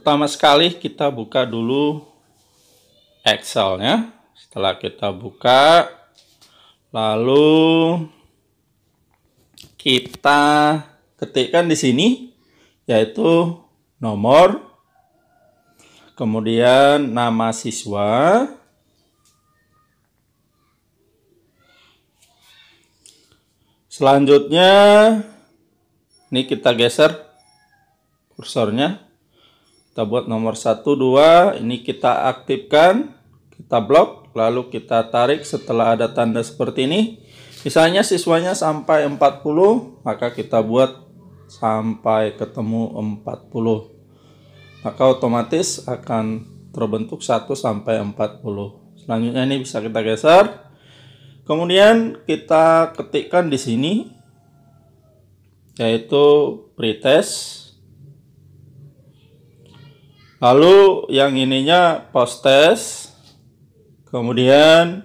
Pertama sekali kita buka dulu Excel-nya. Setelah kita buka, lalu kita ketikkan di sini yaitu nomor, kemudian nama siswa, selanjutnya ini kita geser kursornya, kita buat nomor 1, 2, ini kita aktifkan, kita blok, lalu kita tarik. Setelah ada tanda seperti ini, misalnya siswanya sampai 40, maka kita buat sampai ketemu 40, maka otomatis akan terbentuk 1 sampai 40. Selanjutnya ini bisa kita geser, kemudian kita ketikkan di sini yaitu pretest. Lalu yang ininya post test, kemudian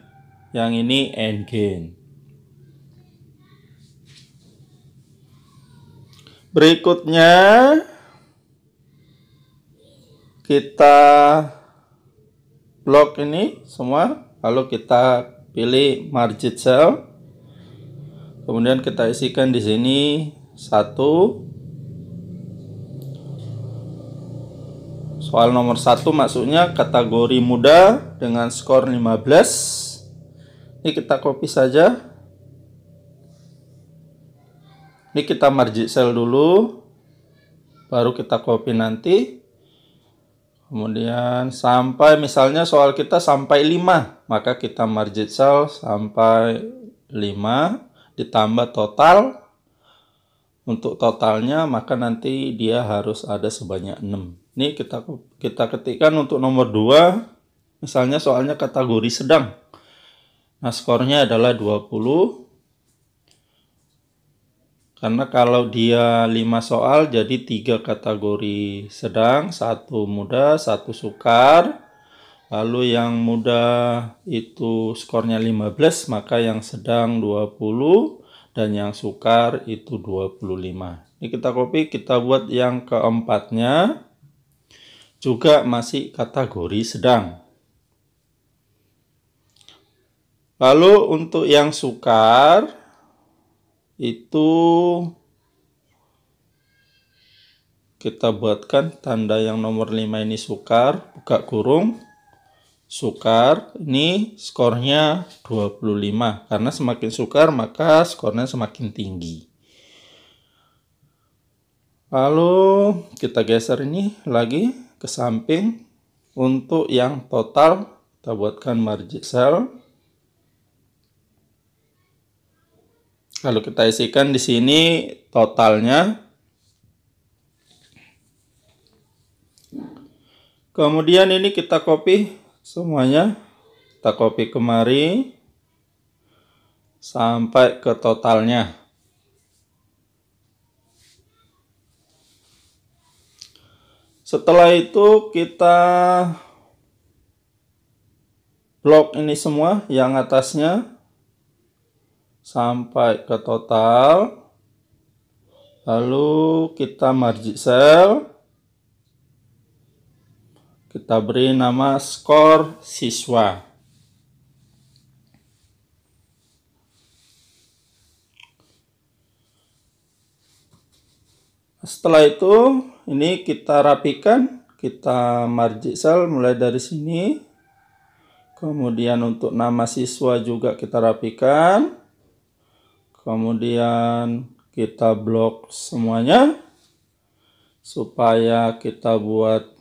yang ini end gain. Berikutnya kita blok ini semua, lalu kita pilih margin cell, kemudian kita isikan di sini 1. Soal nomor 1 maksudnya kategori muda dengan skor 15. Ini kita copy saja. Ini kita margin cell dulu, baru kita copy nanti. Kemudian sampai misalnya soal kita sampai 5, maka kita margin cell sampai 5 ditambah total. Untuk totalnya maka nanti dia harus ada sebanyak 6. Ini kita ketikkan untuk nomor 2, misalnya soalnya kategori sedang. Nah, skornya adalah 20. Karena kalau dia 5 soal jadi 3 kategori sedang, 1 muda, 1 sukar. Lalu yang muda itu skornya 15, maka yang sedang 20 dan yang sukar itu 25. Ini kita copy, kita buat yang keempatnya juga masih kategori sedang. Lalu untuk yang sukar itu kita buatkan tanda yang nomor 5 ini sukar, buka kurung, sukar, ini skornya 25. Karena semakin sukar maka skornya semakin tinggi. Lalu kita geser ini lagi ke samping. Untuk yang total kita buatkan margin cell. Lalu kita isikan di sini totalnya. Kemudian ini kita copy semuanya. Kita copy kemari sampai ke totalnya. Setelah itu kita blok ini semua yang atasnya sampai ke total. Lalu kita margin cell. Kita beri nama skor siswa. Setelah itu, ini kita rapikan, kita margin cell mulai dari sini. Kemudian untuk nama siswa juga kita rapikan. Kemudian kita blok semuanya supaya kita buat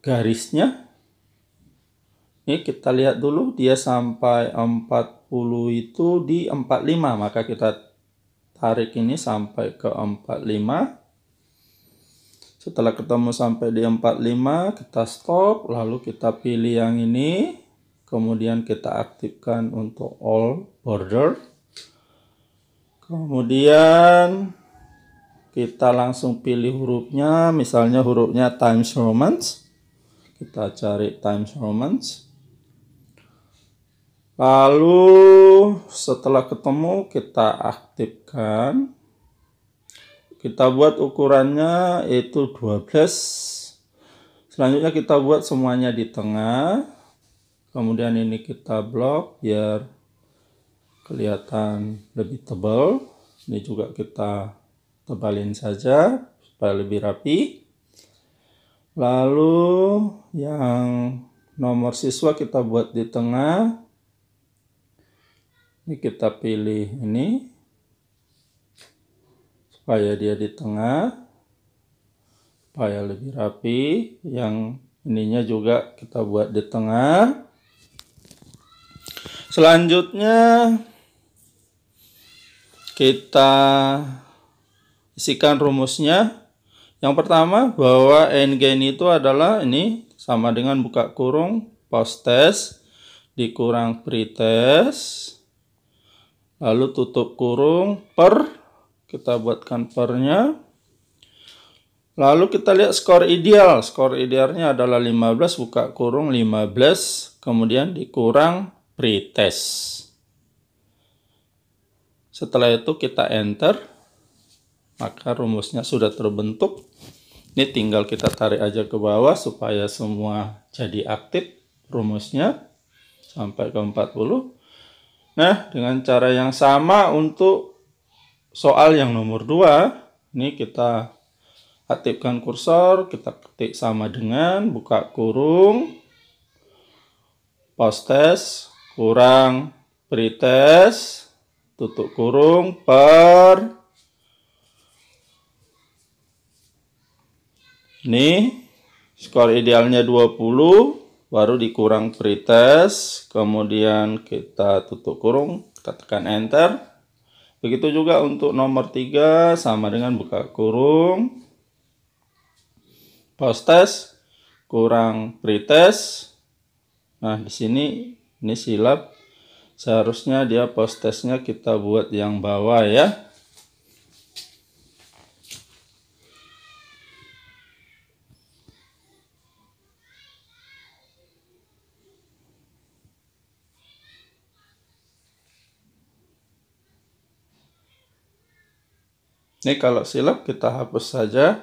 garisnya. Ini kita lihat dulu dia sampai 40 itu di 45, maka kita tarik ini sampai ke 45. Setelah ketemu sampai di 45, kita stop, lalu kita pilih yang ini, kemudian kita aktifkan untuk all border. Kemudian kita langsung pilih hurufnya, misalnya hurufnya Times Romans. Kita cari Times Romans. Lalu setelah ketemu kita aktifkan. kita buat ukurannya yaitu 12. Selanjutnya kita buat semuanya di tengah. Kemudian ini kita blok biar kelihatan lebih tebal. Ini juga kita tebalin saja supaya lebih rapi. Lalu yang nomor siswa kita buat di tengah. Ini kita pilih ini supaya dia di tengah, supaya lebih rapi. Yang ininya juga kita buat di tengah. Selanjutnya kita isikan rumusnya. Yang pertama bahwa n-gain itu adalah ini sama dengan buka kurung post-test dikurang pre-test, lalu tutup kurung per, kita buatkan pernya. Lalu kita lihat skor ideal. Skor idealnya adalah 15 buka kurung 15 kemudian dikurang pretest. Setelah itu kita enter, maka rumusnya sudah terbentuk. Ini tinggal kita tarik aja ke bawah supaya semua jadi aktif rumusnya sampai ke 40. Nah, dengan cara yang sama untuk soal yang nomor 2, ini kita aktifkan kursor, kita ketik sama dengan buka kurung post-test kurang pretest tutup kurung per ini skor idealnya 20 baru dikurang pretest, kemudian kita tutup kurung, kita tekan enter. Begitu juga untuk nomor 3 sama dengan buka kurung post-test kurang pretest. Nah, di sini ini silap. Seharusnya dia post-testnya kita buat yang bawah ya. Ini kalau silap kita hapus saja.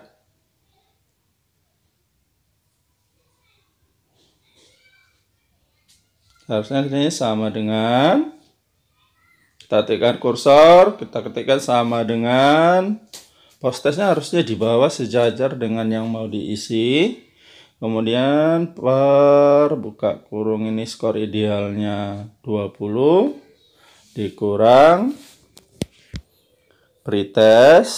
Harusnya ini sama dengan, kita ketikkan kursor, kita ketikkan sama dengan, post-testnya harusnya di bawah sejajar dengan yang mau diisi. Kemudian per buka kurung ini skor idealnya 20 dikurang pretest,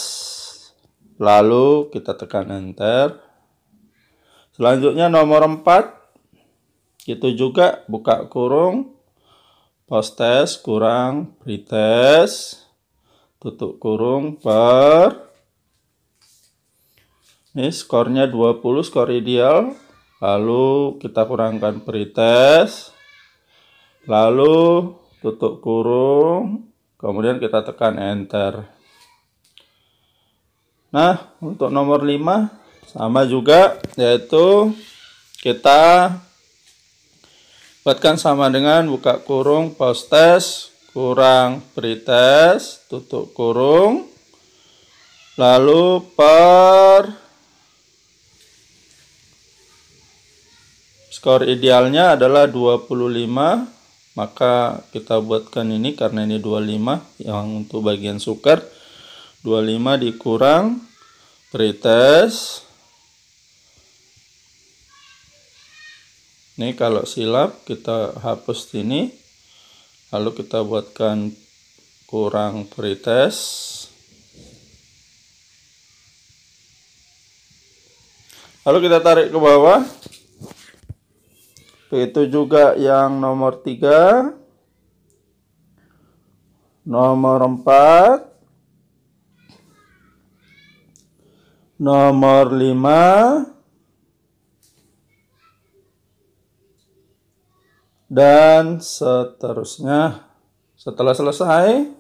lalu kita tekan enter. Selanjutnya nomor 4. Itu juga buka kurung post-test kurang pretest tutup kurung per ini skornya 20 skor ideal, lalu kita kurangkan pretest, lalu tutup kurung, kemudian kita tekan enter. Nah, untuk nomor 5 sama juga, yaitu kita buatkan sama dengan buka kurung post-test kurang pretest tutup kurung, lalu per skor idealnya adalah 25, maka kita buatkan ini karena ini 25 yang untuk bagian sukar, 25 dikurang pretest. Ini kalau silap kita hapus ini, lalu kita buatkan kurang pretest, lalu kita tarik ke bawah. Begitu juga yang nomor 3, nomor 4, nomor 5, dan seterusnya. Setelah selesai,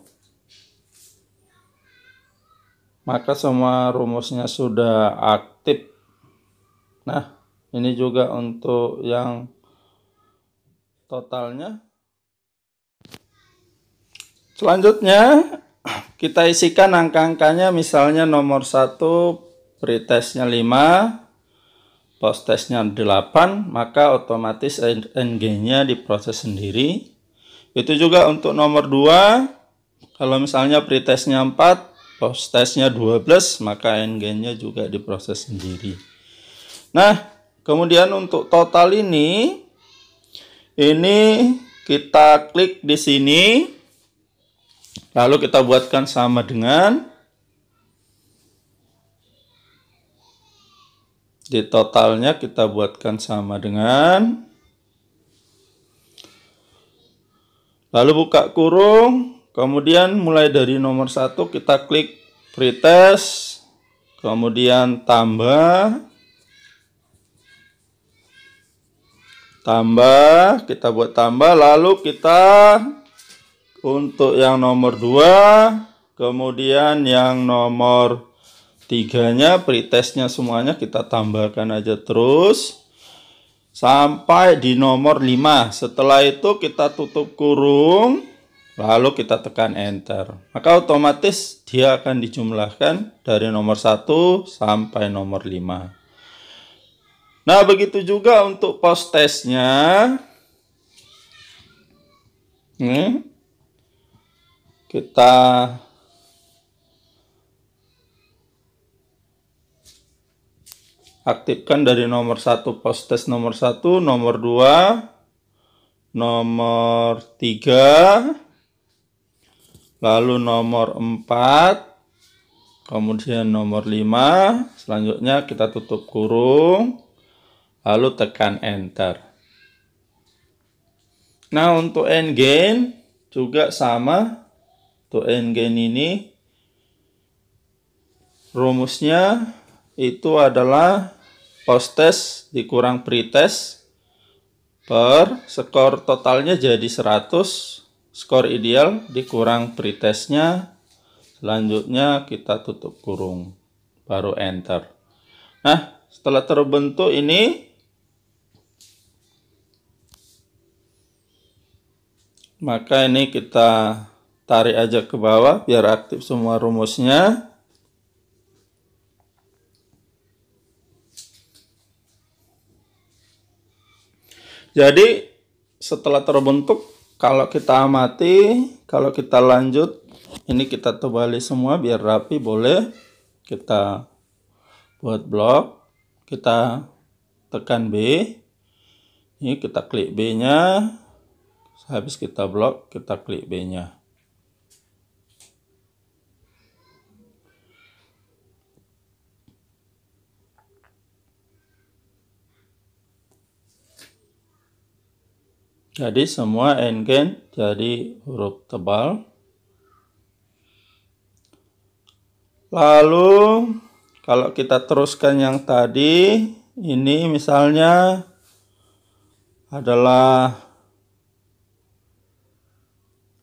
maka semua rumusnya sudah aktif. Nah, ini juga untuk yang totalnya. Selanjutnya kita isikan angka-angkanya, misalnya nomor 1 pretestnya 5, posttestnya 8, maka otomatis NG-nya diproses sendiri. Itu juga untuk nomor 2, kalau misalnya pretestnya 4, posttestnya 12, maka NG-nya juga diproses sendiri. Nah, kemudian untuk total ini kita klik di sini, lalu kita buatkan sama dengan, di totalnya kita buatkan sama dengan, lalu buka kurung, kemudian mulai dari nomor 1 kita klik pretest, kemudian tambah, kita buat tambah, lalu kita untuk yang nomor 2, kemudian yang nomor 3-nya, pretestnya semuanya kita tambahkan aja terus sampai di nomor 5. Setelah itu kita tutup kurung, lalu kita tekan enter. Maka otomatis dia akan dijumlahkan dari nomor 1 sampai nomor 5. Nah, begitu juga untuk posttestnya. Kita aktifkan dari nomor 1, posttest nomor 1, nomor 2, nomor 3, lalu nomor 4, kemudian nomor 5, selanjutnya kita tutup kurung, lalu tekan enter. Nah, untuk endgain juga sama. Untuk endgain ini rumusnya itu adalah posttest dikurang pretest per skor totalnya jadi 100, skor ideal dikurang pretestnya, selanjutnya kita tutup kurung, baru enter. Nah, setelah terbentuk ini, maka ini kita tarik aja ke bawah biar aktif semua rumusnya. Jadi setelah terbentuk, kalau kita amati, kalau kita lanjut, ini kita tebali semua biar rapi, boleh. Kita buat blok, kita tekan B, ini kita klik B-nya, habis kita blok, kita klik B-nya. Jadi semua endgain jadi huruf tebal. Lalu kalau kita teruskan yang tadi, ini misalnya adalah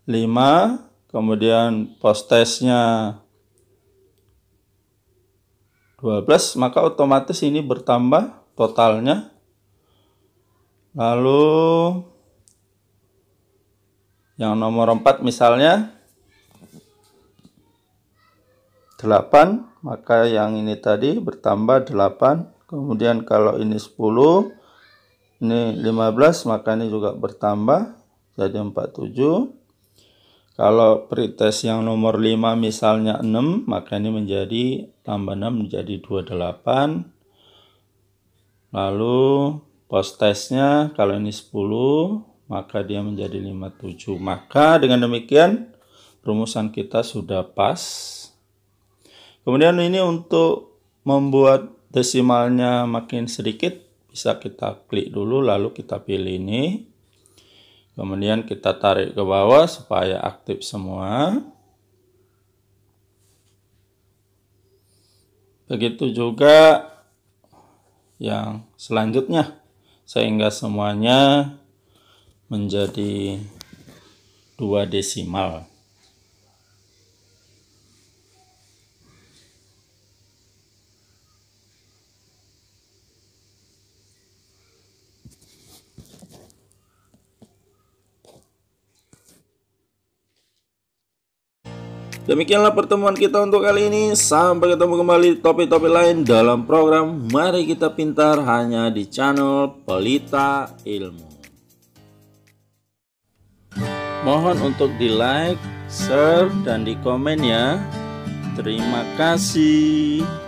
5, kemudian posttestnya 12, maka otomatis ini bertambah totalnya. Lalu yang nomor 4 misalnya 8, maka yang ini tadi bertambah 8. Kemudian kalau ini 10, ini 15, maka ini juga bertambah jadi 47. Kalau pretest yang nomor 5 misalnya 6, maka ini menjadi tambah 6 menjadi 28. Lalu posttestnya kalau ini 10, maka dia menjadi 57. Maka dengan demikian rumusan kita sudah pas. Kemudian ini untuk membuat desimalnya makin sedikit, bisa kita klik dulu lalu kita pilih ini. Kemudian kita tarik ke bawah supaya aktif semua. Begitu juga yang selanjutnya, sehingga semuanya menjadi 2 desimal. Demikianlah pertemuan kita untuk kali ini. Sampai ketemu kembali di topik-topik lain dalam program Mari Kita Pintar hanya di channel Pelita Ilmu. Mohon untuk di like, share, dan di komen ya. Terima kasih.